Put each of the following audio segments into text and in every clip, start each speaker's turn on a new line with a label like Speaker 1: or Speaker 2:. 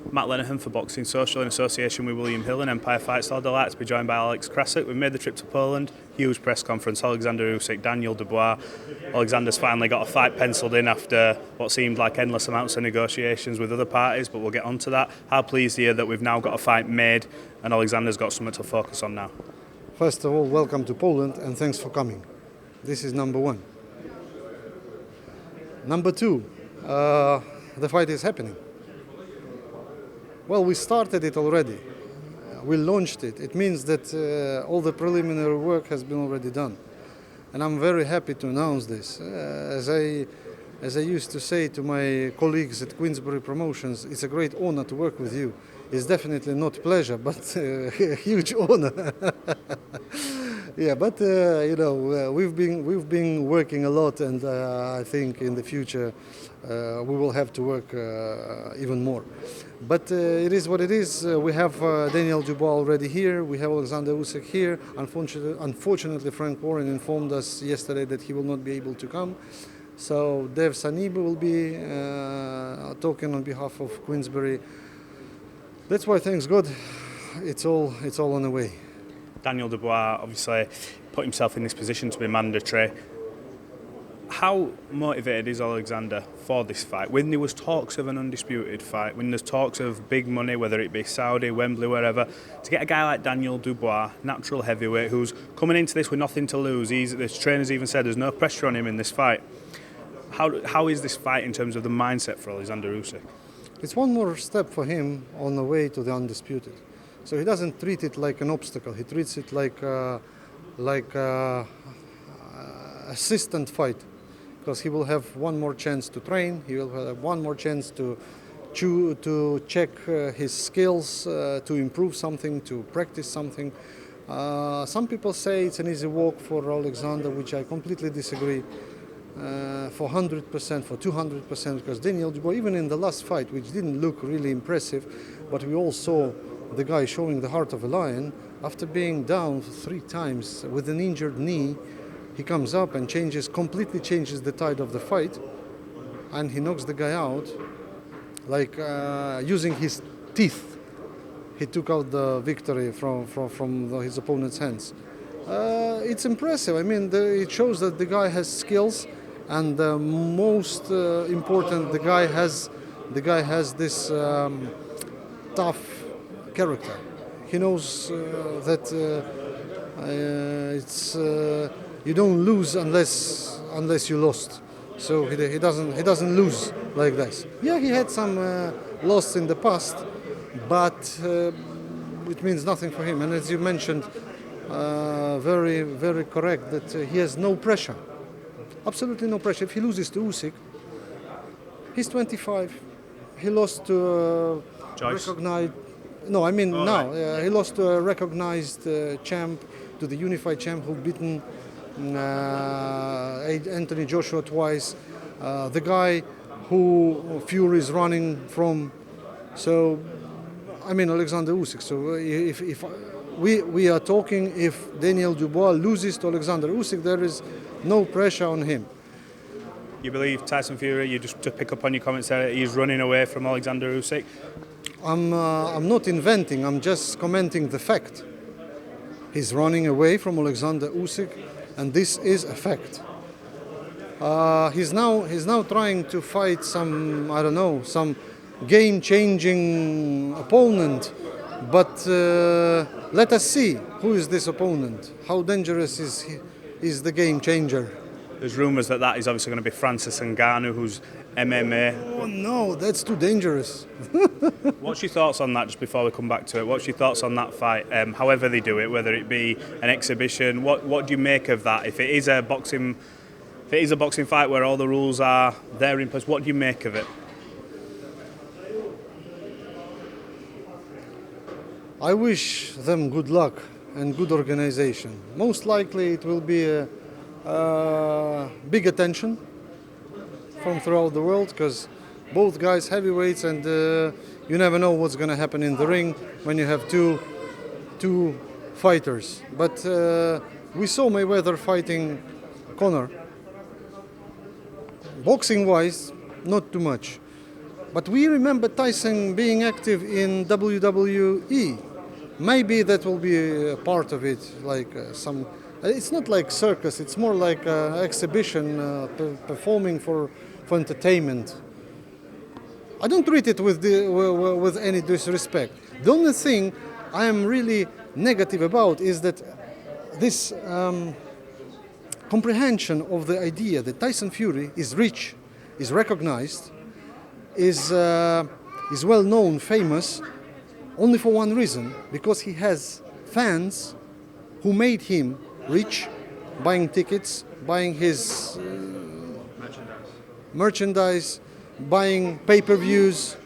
Speaker 1: Matt Lenihan for Boxing Social in association with William Hill and Empire Fight Style. Delighted to be joined by Alex Krassyuk. We've made the trip to Poland, huge press conference, Oleksandr Usyk, Daniel Dubois. Alexander's finally got a fight penciled in after what seemed like endless amounts of negotiations with other parties, but we'll get onto that. How pleased are you that we've now got a fight made and Alexander's got something to focus on now?
Speaker 2: First of all, welcome to Poland and thanks for coming. This is number one. Number two, the fight is happening. Well, we started it already. We launched it. It means that all the preliminary work has been already done. And I'm very happy to announce this. As I used to say to my colleagues at Queensberry Promotions, it's a great honor to work with you. It's definitely not pleasure, but a huge honor. Yeah, but we've been working a lot, and I think in the future we will have to work even more. But it is what it is. We have Daniel Dubois already here. We have Oleksandr Usyk here. Unfortunately, Frank Warren informed us yesterday that he will not be able to come. So Dev Sanib will be talking on behalf of Queensberry. That's why, thanks God, it's all on the way.
Speaker 1: Daniel Dubois obviously put himself in this position to be mandatory. How motivated is Alexander for this fight? When there was talks of an undisputed fight, when there's talks of big money, whether it be Saudi, Wembley, wherever, to get a guy like Daniel Dubois, natural heavyweight, who's coming into this with nothing to lose, the trainers even said there's no pressure on him in this fight. How is this fight in terms of the mindset for Oleksandr Usyk?
Speaker 2: It's one more step for him on the way to the undisputed. So he doesn't treat it like an obstacle. He treats it like assistant fight, because he will have one more chance to train. He will have one more chance to check his skills, to improve something, to practice something. Some people say it's an easy walk for Alexander, which I completely disagree. For 100%, for 200%, because Daniel Dubois, even in the last fight, which didn't look really impressive, but we all saw the guy showing the heart of a lion. After being down 3 times with an injured knee, he comes up and completely changes the tide of the fight, and he knocks the guy out, like using his teeth. He took out the victory from his opponent's hands. It's impressive. I mean, it shows that the guy has skills, and most important, the guy has this tough character. He knows that you don't lose unless you lost. So he doesn't lose like this. Yeah, he had some loss in the past, but it means nothing for him. And as you mentioned, very, very correct, that he has no pressure. Absolutely no pressure. If he loses to Usyk, he's 25. He lost to recognized. No, I mean now. He lost to a recognized champ, to the unified champ who beaten Anthony Joshua twice. The guy who Fury is running from. So, I mean, Oleksandr Usyk. So if we are talking, if Daniel Dubois loses to Oleksandr Usyk, there is no pressure on him.
Speaker 1: You believe Tyson Fury, you just to pick up on your comments there, he's running away from Alexander Usyk?
Speaker 2: I'm not inventing, I'm just commenting the fact. He's running away from Alexander Usyk, and this is a fact. He's now trying to fight some game-changing opponent, but let us see who is this opponent. How dangerous is the game changer?
Speaker 1: There's rumours that is obviously going to be Francis Ngannou, who's MMA.
Speaker 2: Oh no, that's too dangerous.
Speaker 1: What's your thoughts on that, just before we come back to it? What's your thoughts on that fight, however they do it, whether it be an exhibition? What do you make of that? If it is a boxing fight where all the rules are there in place, what do you make of it?
Speaker 2: I wish them good luck and good organization. Most likely it will be a big attention from throughout the world, because Both guys heavyweights, and you never know what's going to happen in the ring when you have two fighters. But we saw Mayweather fighting Conor. Boxing-wise, not too much. But we remember Tyson being active in WWE. Maybe that will be a part of it, like some. It's not like circus. It's more like exhibition, performing for entertainment. I don't treat it with any disrespect. The only thing I am really negative about is that this comprehension of the idea that Tyson Fury is rich, is recognized, is well known, famous, only for one reason, because he has fans who made him rich, buying tickets, buying his merchandise, buying pay-per-views,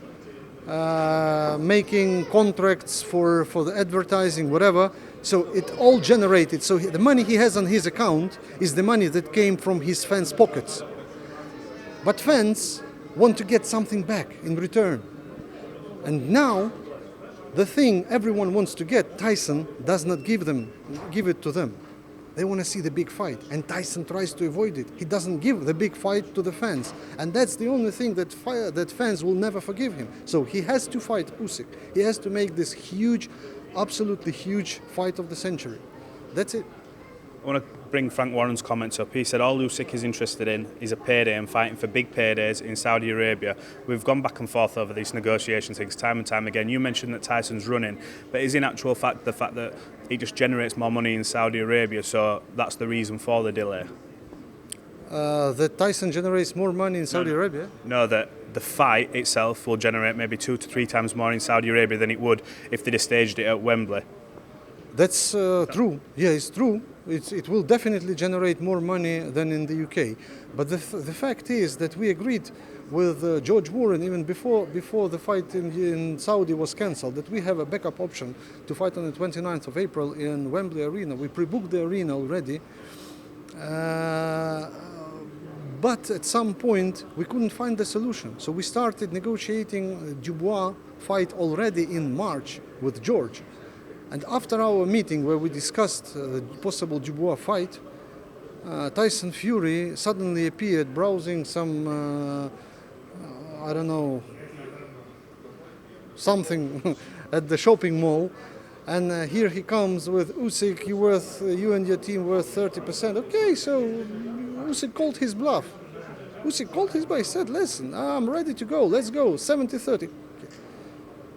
Speaker 2: making contracts for the advertising, whatever. So it all generated. So the money he has on his account is the money that came from his fans' pockets. But fans want to get something back in return. And now, the thing everyone wants to get, Tyson does not give it to them. They want to see the big fight, and Tyson tries to avoid it. He doesn't give the big fight to the fans, and that's the only thing that fans will never forgive him. So he has to fight Usyk. He has to make this huge, absolutely huge fight of the century. That's it.
Speaker 1: I want to bring Frank Warren's comments up. He said all Usyk is interested in is a payday and fighting for big paydays in Saudi Arabia. We've gone back and forth over these negotiation things time and time again. You mentioned that Tyson's running, but is in actual fact the fact that he just generates more money in Saudi Arabia, so that's the reason for the delay?
Speaker 2: That Tyson generates more money in Saudi Arabia?
Speaker 1: No, that the fight itself will generate maybe 2 to 3 times more in Saudi Arabia than it would if they'd have staged it at Wembley.
Speaker 2: That's true. Yeah, it's true. It will definitely generate more money than in the UK. But the fact is that we agreed with George Warren even before the fight in Saudi was cancelled that we have a backup option to fight on the 29th of April in Wembley Arena. We pre-booked the arena already. But at some point we couldn't find the solution. So we started negotiating Dubois fight already in March with George. And after our meeting where we discussed the possible Dubois fight, Tyson Fury suddenly appeared browsing some, I don't know, something at the shopping mall. And here he comes with Usyk, you and your team worth 30%. Okay, so Usyk called his bluff. He said, listen, I'm ready to go, let's go, 70-30.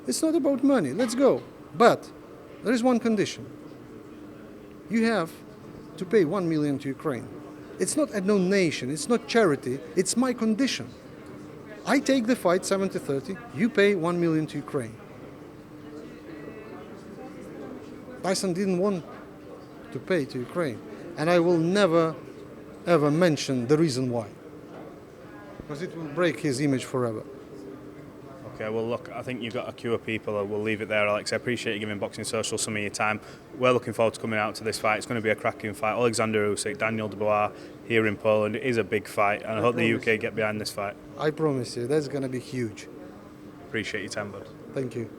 Speaker 2: It's not about money, let's go. But there is one condition. You have to pay 1 million to Ukraine. It's not a donation, it's not charity, it's my condition. I take the fight 70-30, you pay 1 million to Ukraine. Tyson didn't want to pay to Ukraine, and I will never ever mention the reason why, because it will break his image forever.
Speaker 1: Okay, well look, I think you've got a queue of people. We'll leave it there, Alex. I appreciate you giving Boxing Social some of your time. We're looking forward to coming out to this fight. It's going to be a cracking fight. Oleksandr Usyk, Daniel Dubois here in Poland. It is a big fight, and I hope the UK get behind this fight.
Speaker 2: I promise you, that's going to be huge.
Speaker 1: Appreciate your time, bud.
Speaker 2: Thank you.